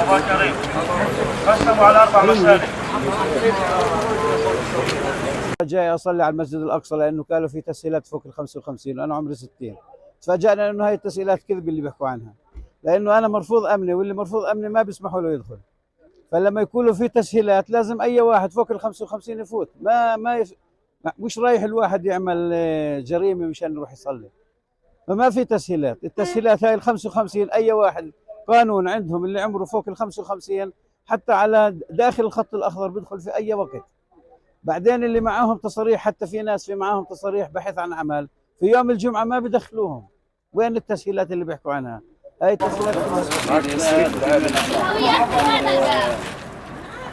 مباشرين قسموا على 4 مساجد. جاي اصلي على المسجد الاقصى لانه كانوا في تسهيلات فوق ال 55 وانا عمري 60. تفاجئنا انه هاي التسهيلات كذب اللي بيحكوا عنها، لانه انا مرفوض امني واللي مرفوض امني ما بيسمحوا له يدخل. فلما يكونوا في تسهيلات لازم اي واحد فوق ال 55 يفوت، مش رايح الواحد يعمل جريمه مشان يروح يصلي. فما في تسهيلات، التسهيلات هاي ال 55 اي واحد قانون عندهم اللي عمره فوق ال 55 حتى على داخل الخط الاخضر بيدخل في اي وقت. بعدين اللي معاهم تصريح، حتى في ناس في معاهم تصريح بحث عن عمل في يوم الجمعة ما بدخلوهم. وين التسهيلات اللي بيحكوا عنها؟ هاي التسهيلات